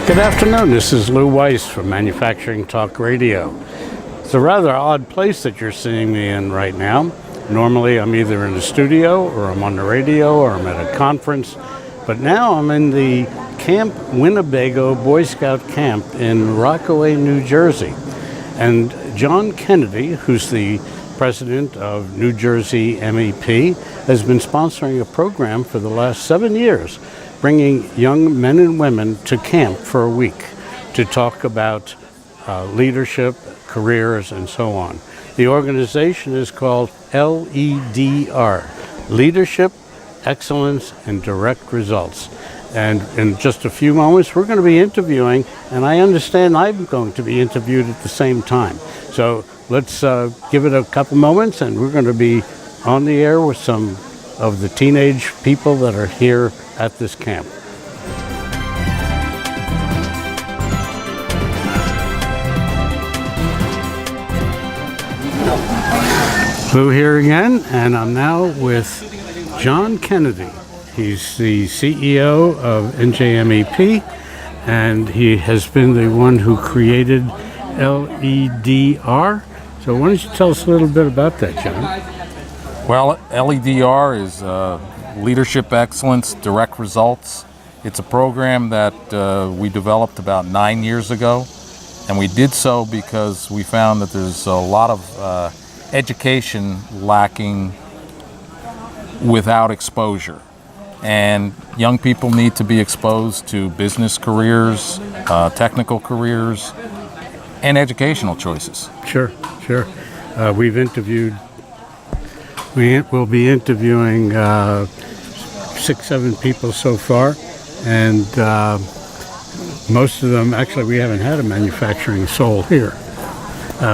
Good afternoon, this is Lou Weiss from Manufacturing Talk Radio. It's a rather odd place that you're seeing me in right now. Normally I'm either in the studio or I'm on the radio or I'm at a conference, but now I'm in the Camp Winnebago Boy Scout Camp in Rockaway, New Jersey. And John Kennedy, who's the president of New Jersey MEP, has been sponsoring a program for the last 7 years, bringing young men and women to camp for a week to talk about leadership, careers, and so on. The organization is called LEDR, Leadership, Excellence, and Direct Results. And in just a few moments, we're going to be interviewing, and I understand I'm going to be interviewed at the same time. So let's give it a couple moments, and we're going to be on the air with some of the teenage people that are here at this camp. Lou here again, and I'm now with John Kennedy. He's the CEO of NJMEP, and he has been the one who created LEDR. So why don't you tell us a little bit about that, John? Well, LEDR is Leadership Excellence, Direct Results. It's a program that we developed about 9 years ago, and we did so because we found that there's a lot of education lacking without exposure. And young people need to be exposed to business careers, technical careers, and educational choices. Sure. We will be interviewing 6-7 people so far, and most of them, actually we haven't had a manufacturing soul here.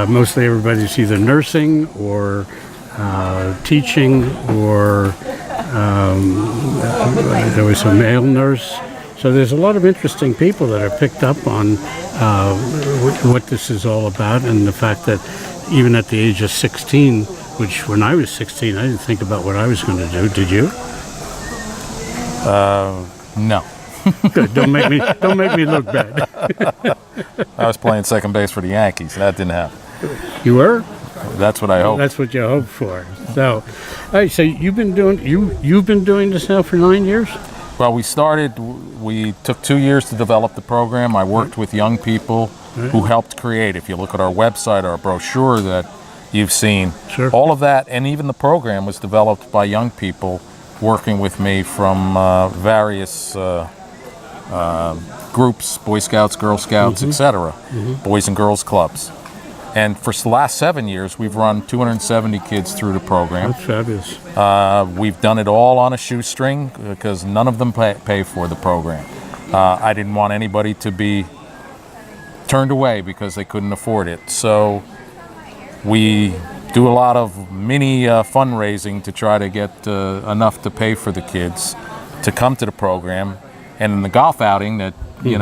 Mostly everybody's either nursing or teaching, or there was a male nurse. So there's a lot of interesting people that are picked up on what this is all about, and the fact that even at the age of 16, which when I was 16, I didn't think about what I was going to do. Did you? No. Good. Don't make me look bad. I was playing second base for the Yankees. That didn't happen. You were? That's what I hoped. That's what you hoped for. So, all right. So you've been doing this now for 9 years? Well, we took 2 years to develop the program. I worked with young people who helped create. If you look at our website, our brochure that you've seen, sure, all of that, and even the program was developed by young people working with me from various groups, Boy Scouts, Girl Scouts, etc., Boys and Girls Clubs. And for the last 7 years, we've run 270 kids through the program. That's fabulous. We've done it all on a shoestring because none of them pay for the program. I didn't want anybody to be turned away because they couldn't afford it. So we do a lot of mini fundraising to try to get enough to pay for the kids to come to the program. And in the golf outing that you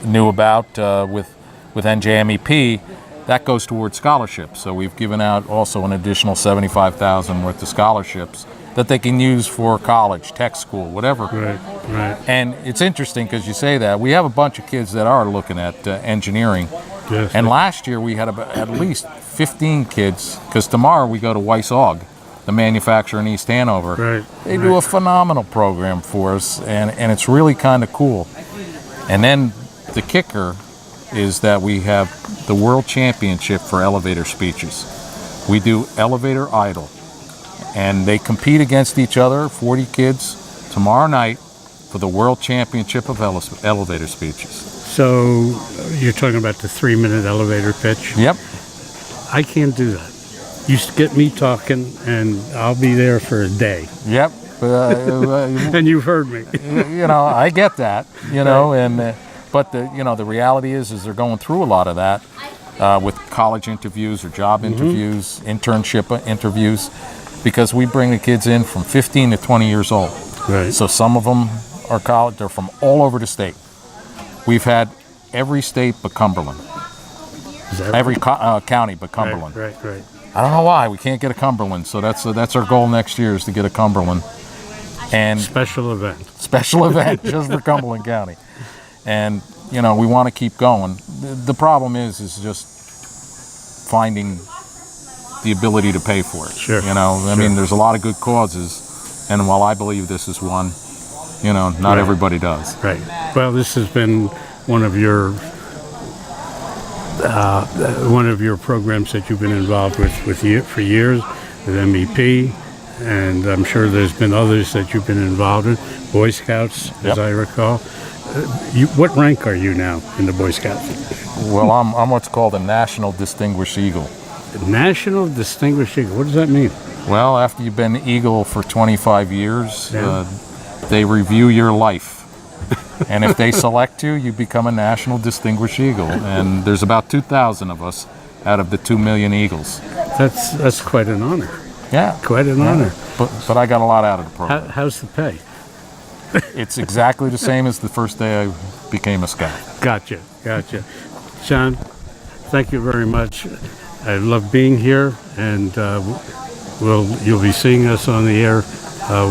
knew about with NJMEP, that goes towards scholarships. So we've given out also an additional $75,000 worth of scholarships that they can use for college, tech school, whatever. Right. And it's interesting because you say that. We have a bunch of kids that are looking at engineering. Yes. And last year we had at least 15 kids, because tomorrow we go to Weiss Aug, the manufacturer in East Hanover. Right. They do a phenomenal program for us, and it's really kind of cool. And then the kicker is that we have the World Championship for elevator speeches. We do elevator idle, and they compete against each other, 40 kids, tomorrow night for the World Championship of elevator speeches. So you're talking about the 3-minute elevator pitch? Yep. I can't do that. You get me talking, and I'll be there for a day. Yep. And you've heard me. I get that, and but the reality is they're going through a lot of that with college interviews or job interviews, internship interviews, because we bring the kids in from 15 to 20 years old. Right. So some of them are college. They're from all over the state. We've had every state but Cumberland. Every county but Cumberland. Right. I don't know why we can't get a Cumberland. So that's our goal next year, is to get a Cumberland. And special event. Special event just for Cumberland County. And, you know, we want to keep going. The problem is just finding the ability to pay for it. Sure. You know, I mean, there's a lot of good causes, and while I believe this is one, you know, not everybody does. Right. Well, this has been one of your programs that you've been involved with for years, with MEP, and I'm sure there's been others that you've been involved in. Boy Scouts, as I recall. What rank are you now in the Boy Scouts? Well, I'm what's called a National Distinguished Eagle. National Distinguished Eagle. What does that mean? Well, after you've been Eagle for 25 years, they review your life. And if they select you, you become a National Distinguished Eagle. And there's about 2,000 of us out of the 2 million Eagles. That's quite an honor. Yeah. Quite an honor. But I got a lot out of the program. How's the pay? It's exactly the same as the first day I became a Scout. Gotcha. John, thank you very much. I love being here, and you'll be seeing us on the air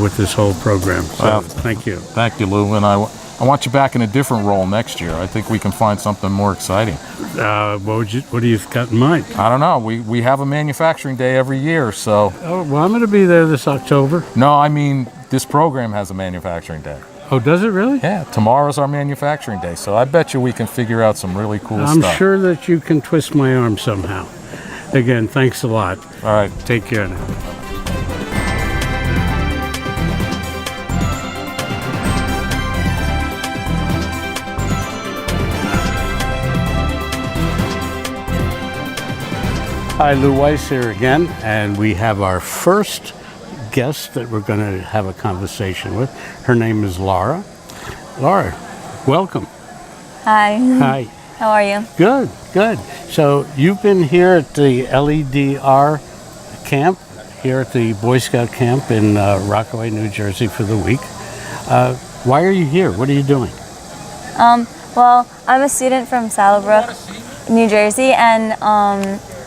with this whole program. So thank you. Thank you, Lou. And I want you back in a different role next year. I think we can find something more exciting. What do you got in mind? I don't know. We have a manufacturing day every year, so. Oh, well, I'm going to be there this October. No, I mean, this program has a manufacturing day. Oh, does it really? Yeah, tomorrow's our manufacturing day, so I bet you we can figure out some really cool stuff. I'm sure that you can twist my arm somehow. Again, thanks a lot. All right. Take care now. Hi, Lou Weiss here again, and we have our first guest that we're going to have a conversation with. Her name is Laura. Laura, welcome. Hi. Hi. How are you? Good. So you've been here at the LEDR camp, here at the Boy Scout camp in Rockaway, New Jersey for the week. Why are you here? What are you doing? Well, I'm a student from Saddlebrook, New Jersey, and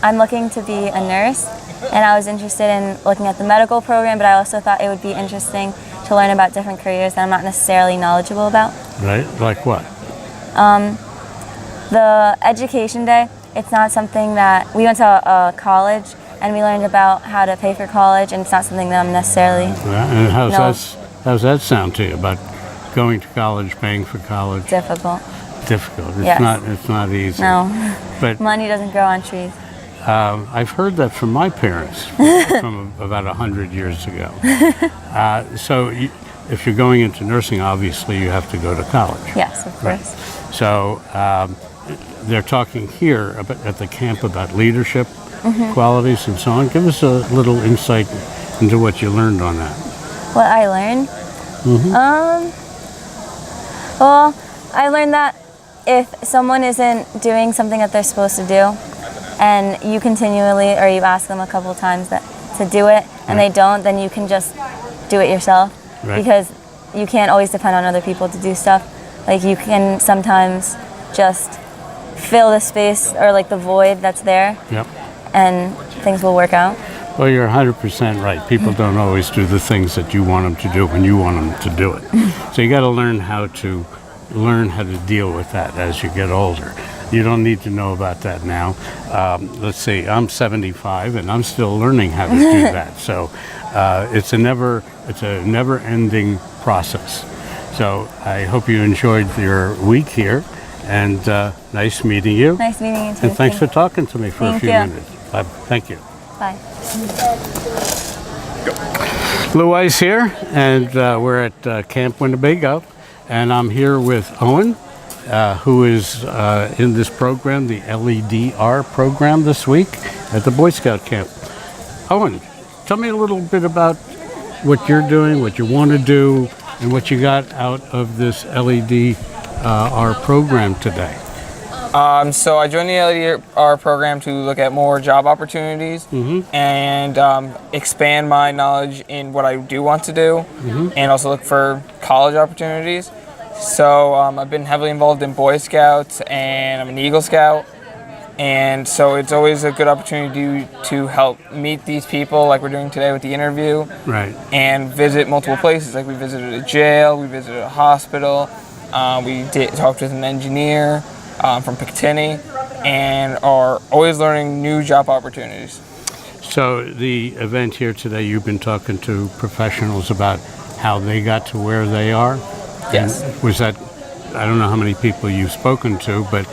I'm looking to be a nurse. And I was interested in looking at the medical program, but I also thought it would be interesting to learn about different careers that I'm not necessarily knowledgeable about. Right, like what? The education day, it's not something that, we went to a college and we learned about how to pay for college, and it's not something that I'm necessarily And how's that sound to you, about going to college, paying for college? difficult. Difficult. Yes. It's not easy. No, But money doesn't grow on trees. I've heard that from my parents from about 100 years ago. So if you're going into nursing, obviously you have to go to college. Yes, of course. So they're talking here at the camp about leadership qualities and so on. Give us a little insight into what you learned on that. What I learned? Well, I learned that if someone isn't doing something that they're supposed to do, and you continually, or you ask them a couple times to do it, and they don't, then you can just do it yourself. Right. Because you can't always depend on other people to do stuff. Like, you can sometimes just fill the space or like the void that's there, Yep. and things will work out. Well, you're 100% right. People don't always do the things that you want them to do when you want them to do it. So you got to learn how to deal with that as you get older. You don't need to know about that now. Let's see, I'm 75 and I'm still learning how to do that. So it's a never-ending process. So I hope you enjoyed your week here, and nice meeting you. Nice meeting you too. And thanks for talking to me for a few Thank you. minutes. Thank you. Bye. Lou Weiss here, and we're at Camp Winnebago, and I'm here with Owen, who is in this program, the LEDR program this week at the Boy Scout camp. Owen, tell me a little bit about what you're doing, what you want to do, and what you got out of this LEDR program today. So I joined the LEDR program to look at more job opportunities and expand my knowledge in what I do want to do, and also look for college opportunities. So I've been heavily involved in Boy Scouts, and I'm an Eagle Scout, And so it's always a good opportunity to help meet these people like we're doing today with the interview. Right. And visit multiple places. Like we visited a jail, we visited a hospital, talked with an engineer from Picatinny, and are always learning new job opportunities. So the event here today, you've been talking to professionals about how they got to where they are? Yes. And was that, I don't know how many people you've spoken to, but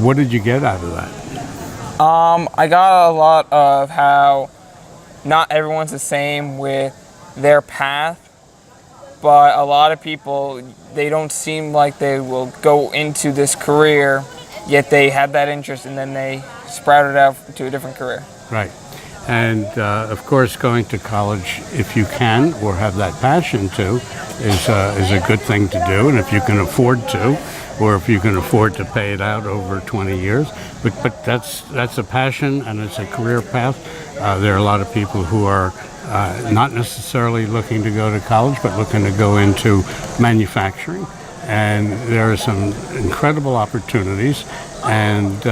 what did you get out of that? I got a lot of how not everyone's the same with their path, but a lot of people, they don't seem like they will go into this career, yet they have that interest and then they sprouted out to a different career. Right. And of course, going to college, if you can or have that passion to, is a good thing to do. And if you can afford to, or if you can afford to pay it out over 20 years, but that's a passion and it's a career path. There are a lot of people who are not necessarily looking to go to college, but looking to go into manufacturing. And there are some incredible opportunities. And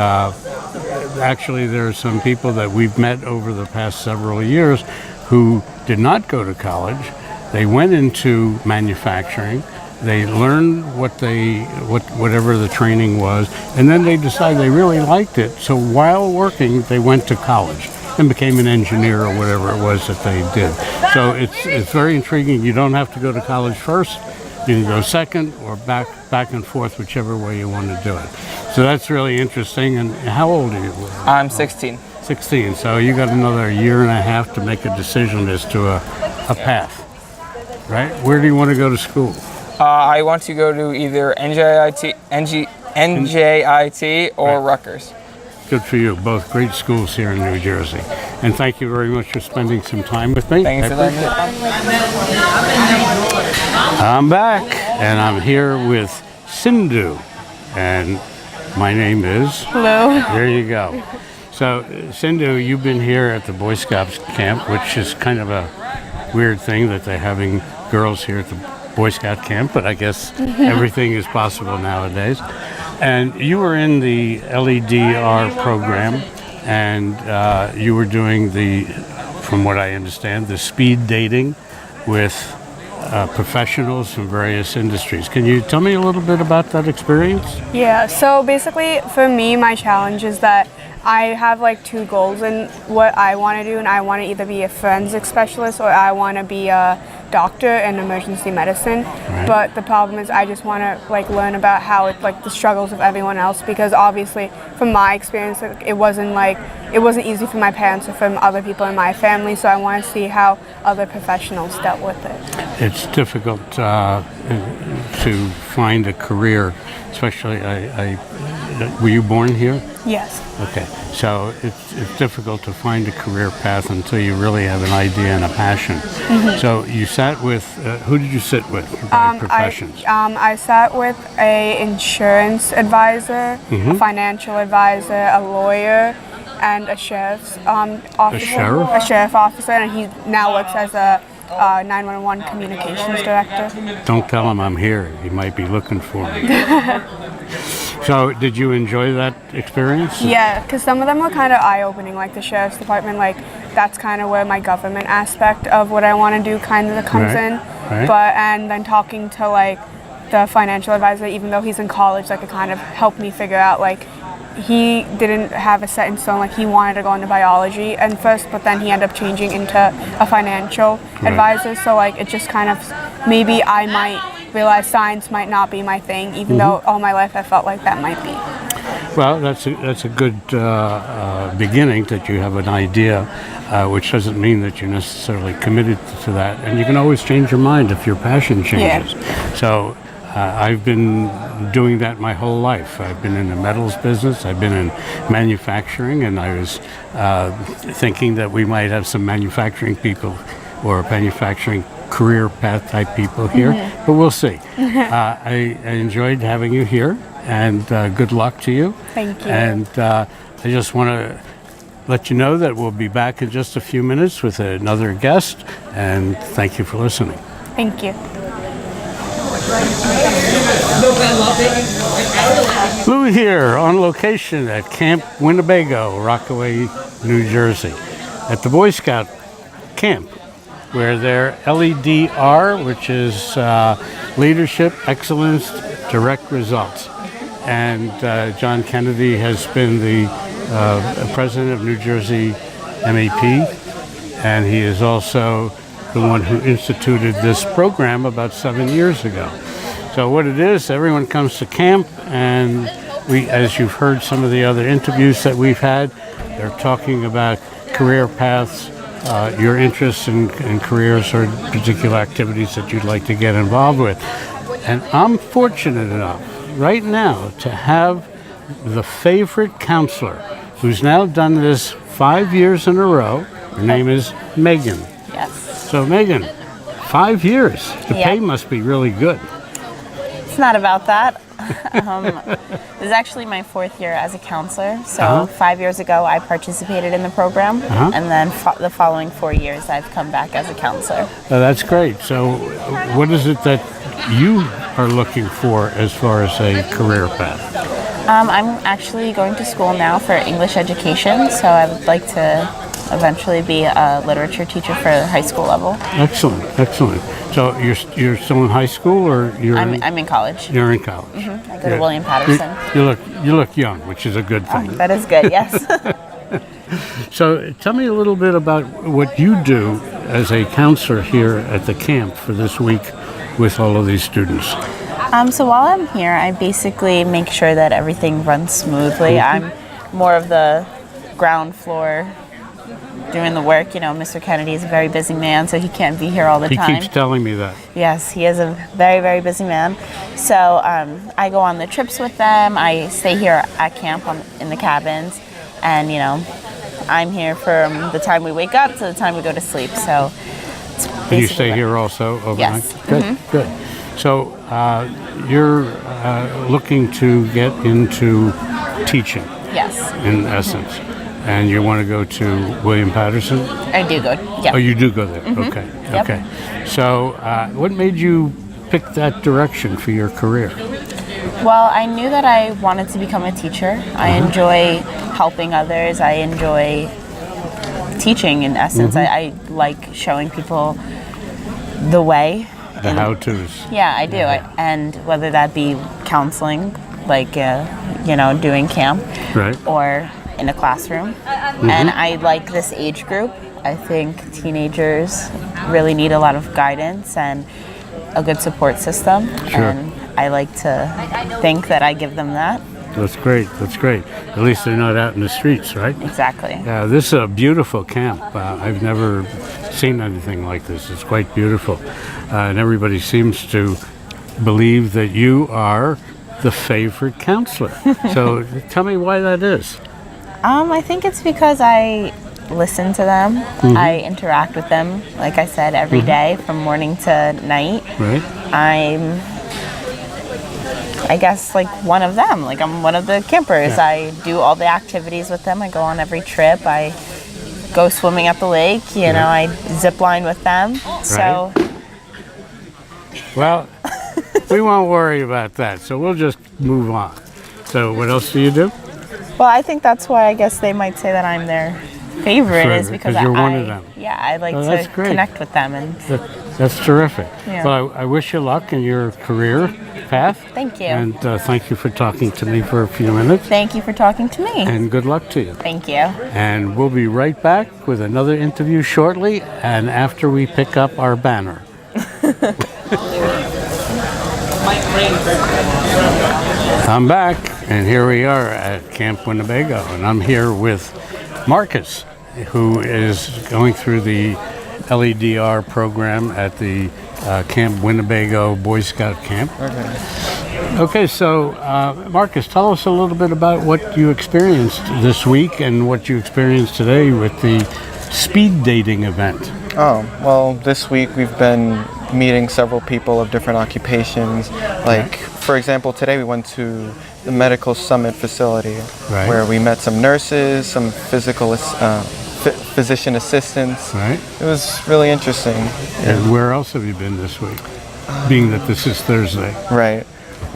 actually, there are some people that we've met over the past several years who did not go to college. They went into manufacturing. They learned whatever the training was, and then they decided they really liked it. So while working, they went to college and became an engineer or whatever it was that they did. So it's very intriguing. You don't have to go to college first. You can go second or back and forth, whichever way you want to do it. So that's really interesting. And how old are you? I'm 16. 16. So you got another year and a half to make a decision as to a path, right? Where do you want to go to school? I want to go to either NJIT or Rutgers. Good for you. Both great schools here in New Jersey. And thank you very much for spending some time with me. Thanks for letting me. I'm back, and I'm here with Sindhu, and my name is... Hello. There you go. So, Sindhu, you've been here at the Boy Scouts camp, which is kind of a weird thing that they're having girls here at the Boy Scout camp, but I guess everything is possible nowadays. And you were in the LEDR program, and you were doing from what I understand, the speed dating with professionals from various industries. Can you tell me a little bit about that experience? Yeah, so basically for me, my challenge is that I have like two goals in what I want to do, and I want to either be a forensic specialist or I want to be a doctor in emergency medicine. Right. But the problem is I just want to like learn about how it's like the struggles of everyone else, because obviously from my experience it wasn't easy for my parents or from other people in my family, so I want to see how other professionals dealt with it. It's difficult to find a career, especially were you born here? Yes. Okay, so it's difficult to find a career path until you really have an idea and a passion. Mm-hmm. So you sat with, who did you sit with by professions? I sat with a insurance advisor, a financial advisor, a lawyer, and a sheriff's officer. A sheriff? A sheriff officer, and he now works as a 911 communications director. Don't tell him I'm here. He might be looking for me. So, did you enjoy that experience? Yeah, because some of them were kind of eye-opening, like the sheriff's department, like that's kind of where my government aspect of what I want to do kind of comes in. Right. But, and then talking to like the financial advisor, even though he's in college, like it kind of helped me figure out like he didn't have a set in stone, like he wanted to go into biology and first, but then he ended up changing into a financial advisor. So like it just kind of, maybe I might realize science might not be my thing, even though all my life I felt like that might be. Well, that's a good beginning, that you have an idea, which doesn't mean that you're necessarily committed to that. And you can always change your mind if your passion changes. Yeah. So I've been doing that my whole life. I've been in the metals business. I've been in manufacturing, and I was thinking that we might have some manufacturing people or manufacturing career path type people here, but we'll see. I enjoyed having you here, and good luck to you. Thank you. And I just want to let you know that we'll be back in just a few minutes with another guest, and thank you for listening. Thank you. Lou here on location at Camp Winnebago, Rockaway, New Jersey, at the Boy Scout camp, where their LEDR, which is Leadership, Excellence, Direct Results. And John Kennedy has been the president of New Jersey MEP, and he is also the one who instituted this program about 7 years ago. So what it is, everyone comes to camp, and we, as you've heard some of the other interviews that we've had, they're talking about career paths, your interests in careers or particular activities that you'd like to get involved with. And I'm fortunate enough right now to have the favorite counselor who's now done this 5 years in a row. Her name is Megan. Yes. So Megan, 5 years. The Yep. pay must be really good. It's not about that. This is actually my 4th year as a counselor. So 5 years ago, I participated in the program, and then the following 4 years, I've come back as a counselor. That's great. So what is it that you are looking for as far as a career path? I'm actually going to school now for English education, so I would like to eventually be a literature teacher for the high school level. Excellent, excellent. So you're still in high school, or I'm in college. You're in college. I go to William Patterson. You look young, which is a good thing. That is good, yes. So tell me a little bit about what you do as a counselor here at the camp for this week with all of these students. So while I'm here, I basically make sure that everything runs smoothly. I'm more of the ground floor doing the work. You know, Mr. Kennedy is a very busy man, so he can't be here all the time. He keeps telling me that. Yes, he is a very, very busy man. So I go on the trips with them. I stay here at camp in the cabins, and, you know, I'm here from the time we wake up to the time we go to sleep. So it's basically And you stay here also overnight? Yes. Good, good. So you're looking to get into teaching, Yes, in essence, and you want to go to William Patterson? I do go. Yeah. Oh, you do go there. Okay. Yep. Okay. So, what made you pick that direction for your career? Well, I knew that I wanted to become a teacher. I enjoy helping others. I enjoy teaching, in essence. I like showing people the way. The how-tos. Yeah, I do. And whether that be counseling, like, you know, doing camp, Right. or in a classroom. And I like this age group. I think teenagers really need a lot of guidance and a good support system. Sure. And I like to think that I give them that. That's great. That's great. At least they're not out in the streets, right? Exactly. Yeah, this is a beautiful camp. I've never seen anything like this. It's quite beautiful. And everybody seems to believe that you are the favorite counselor. So tell me why that is. I think it's because I listen to them. I interact with them, like I said, every day from morning to night. Right? I'm, I guess, like one of them. Like, I'm one of the campers. Yeah. I do all the activities with them. I go on every trip. I go swimming at the lake. You know, I zip line with them. So, Well, we won't worry about that. So we'll just move on. So what else do you do? well, I think that's why I guess they might say that I'm their favorite, Sure, is because because you're one of them. Yeah, I like Oh, that's to great. connect with them. And That's terrific. Yeah. Well, I wish you luck in your career path. Thank you. And thank you for talking to me for a few minutes. Thank you for talking to me. And good luck to you. Thank you. And we'll be right back with another interview shortly, and after we pick up our banner. I'm back, and here we are at Camp Winnebago, and I'm here with Marcus, who is going through the LEDR program at the Camp Winnebago Boy Scout Camp. Okay, so Marcus, tell us a little bit about what you experienced this week and what you experienced today with the speed dating event. Oh, well, this week we've been meeting several people of different occupations. Like, for example, today we went to the Medical Summit facility, Right. where we met some nurses, some physician assistants. Right. It was really interesting. And where else have you been this week? Being that this is Thursday. Right.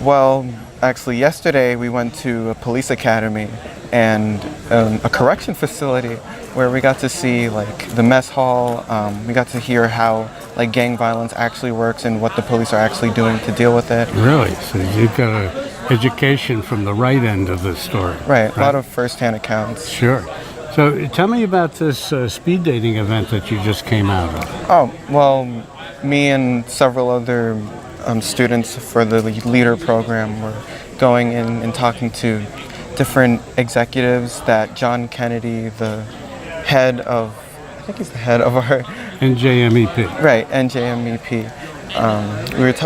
Well, actually, yesterday we went to a police academy and a correction facility where we got to see like the mess hall. We got to hear how like gang violence actually works and what the police are actually doing to deal with it. Really? So you've got an education from the right end of the story. Right. A lot of first-hand accounts. Sure. So tell me about this speed dating event that you just came out of. Oh, well, me and several other students for the LEDR program were going in and talking to different executives that John Kennedy, the head of, I think he's the head of our... NJMEP. Right, NJMEP.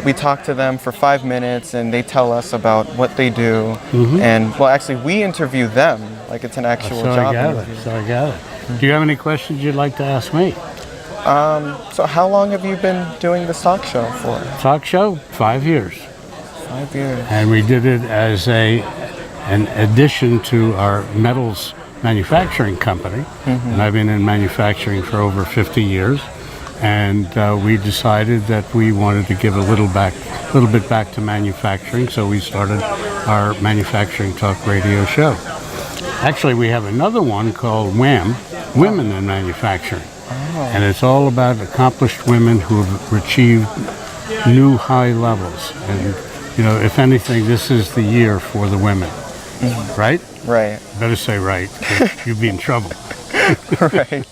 We talked to them for 5 minutes and they tell us about what they do. And, well, actually, we interview them like it's an actual job interview. So I got it. Do you have any questions you'd like to ask me? So how long have you been doing this talk show for? Talk show? 5 years. 5 years. And we did it as an addition to our metals manufacturing company. And I've been in manufacturing for over 50 years. And we decided that we wanted to give a little bit back to manufacturing. So we started our Manufacturing Talk Radio show. Actually, we have another one called WHAM, Women in Manufacturing. And it's all about accomplished women who have achieved new high levels. And, you know, if anything, this is the year for the women. Right? Right. Better say right, 'cause you'd be in trouble. Right.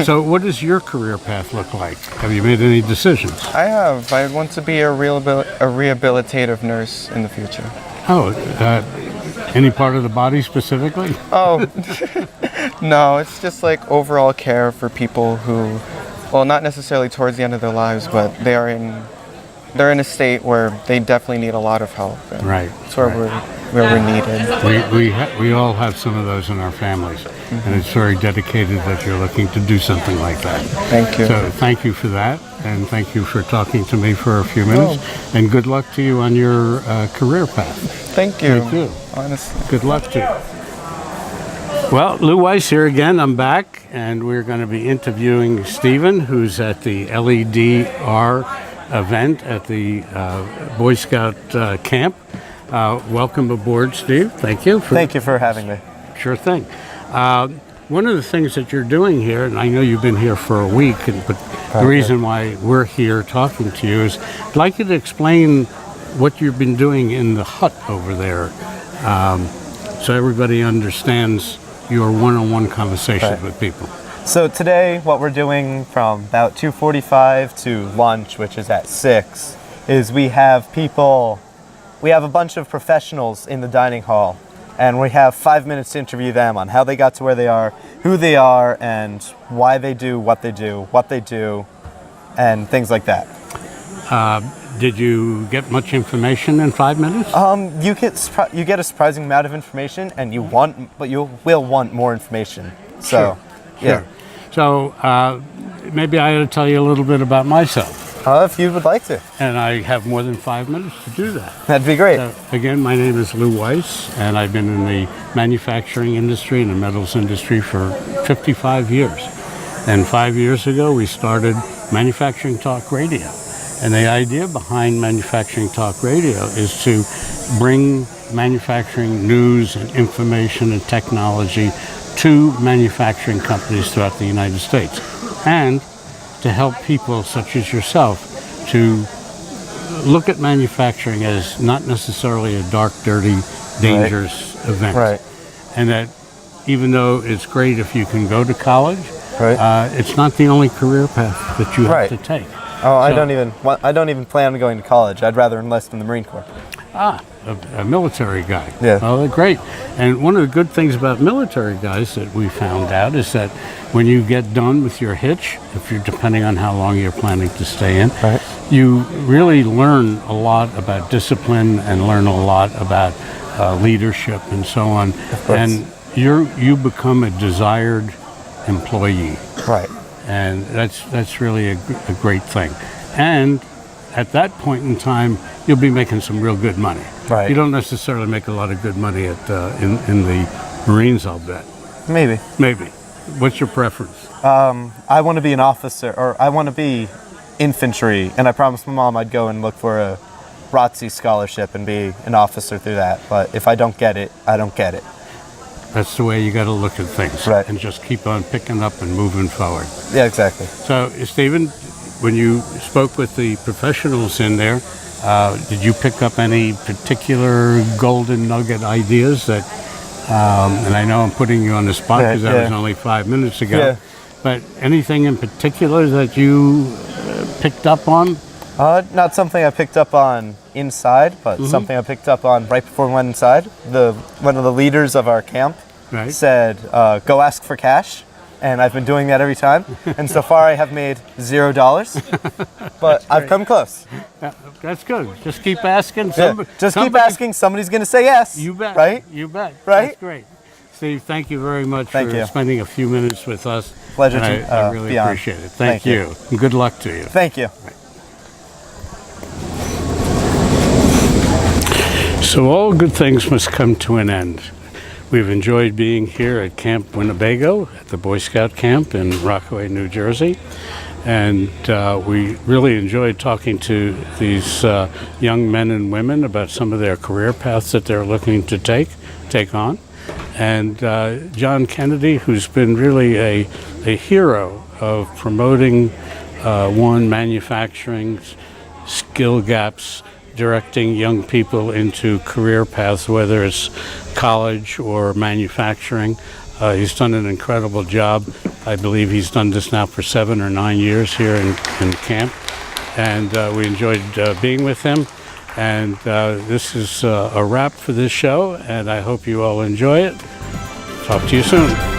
So what does your career path look like? Have you made any decisions? I have. I want to be a rehabilitative nurse in the future. Oh, any part of the body specifically? Oh, no, it's just like overall care for people who, well, not necessarily towards the end of their lives, but they're in a state where they definitely need a lot of help. And Right. it's where we're needed. We all have some of those in our families, and it's very dedicated that you're looking to do something like that. Thank you. So thank you for that, and thank you for talking to me for a few minutes, and good luck to you on your career path. Thank you. Thank you. Honestly. Good luck to you. Well, Lou Weiss here again. I'm back, and we're going to be interviewing Stephen, who's at the LEDR event at the Boy Scout camp. Welcome aboard, Steve. Thank you. Thank you for having me. Sure thing. One of the things that you're doing here, and I know you've been here for a week, but the reason why we're here talking to you is I'd like you to explain what you've been doing in the hut over there, so everybody understands your one-on-one conversation with people. So today, what we're doing from about 2:45 to lunch, which is at 6, is we have a bunch of professionals in the dining hall, and we have 5 minutes to interview them on how they got to where they are, who they are, and why they do, what they do, and things like that. Did you get much information in 5 minutes? You get a surprising amount of information, and you will want more information. So, Sure. yeah. So maybe I ought to tell you a little bit about myself. If you would like to. And I have more than 5 minutes to do that. That'd be great. So, again, my name is Lou Weiss, and I've been in the manufacturing industry and the metals industry for 55 years. And 5 years ago, we started Manufacturing Talk Radio. And the idea behind Manufacturing Talk Radio is to bring manufacturing news and information and technology to manufacturing companies throughout the United States, and to help people such as yourself to look at manufacturing as not necessarily a dark, dirty, dangerous event. Right. And that even though it's great if you can go to college, Right. It's not the only career path that you have to take. Oh, I don't even plan on going to college. I'd rather enlist in the Marine Corps. A military guy. Yeah. Oh, they're great. And one of the good things about military guys that we found out is that when you get done with your hitch, if you're depending on how long you're planning to stay in, Right. you really learn a lot about discipline and learn a lot about leadership and so on. And you become a desired employee. Right. And that's really a great thing. And at that point in time, you'll be making some real good money. Right. You don't necessarily make a lot of good money in the Marines, I'll bet. Maybe. Maybe. What's your preference? I want to be an officer, or I want to be infantry, and I promised my mom I'd go and look for a ROTC scholarship and be an officer through that. But if I don't get it, I don't get it. That's the way you got to look at things, Right. and just keep on picking up and moving forward. Yeah, exactly. So, Stephen, when you spoke with the professionals in there, did you pick up any particular golden nugget ideas that, and I know I'm putting you on the spot because that was only 5 minutes ago, Yeah. but anything in particular that you picked up on? Not something I picked up on inside, but something I picked up on right before we went inside. One of the leaders of our camp said, go ask for cash. And I've been doing that every time. And so far I have made $0, but I've come close. Yeah, that's good. Just keep asking. Keep asking. Somebody's going to say yes. You bet. Right? You bet. Right? That's great. Steve, thank you very much Thank for you. spending a few minutes with us. Pleasure And to I really be on. appreciate it. Thank Thank you. you. And good luck to you. Thank you. So all good things must come to an end. We've enjoyed being here at Camp Winnebago at the Boy Scout camp in Rockaway, New Jersey. And we really enjoyed talking to these young men and women about some of their career paths that they're looking to take on. And John Kennedy, who's been really a hero of promoting manufacturing skill gaps, directing young people into career paths, whether it's college or manufacturing. He's done an incredible job. I believe he's done this now for 7 or 9 years here in camp. And we enjoyed being with him. And this is a wrap for this show, and I hope you all enjoy it. Talk to you soon.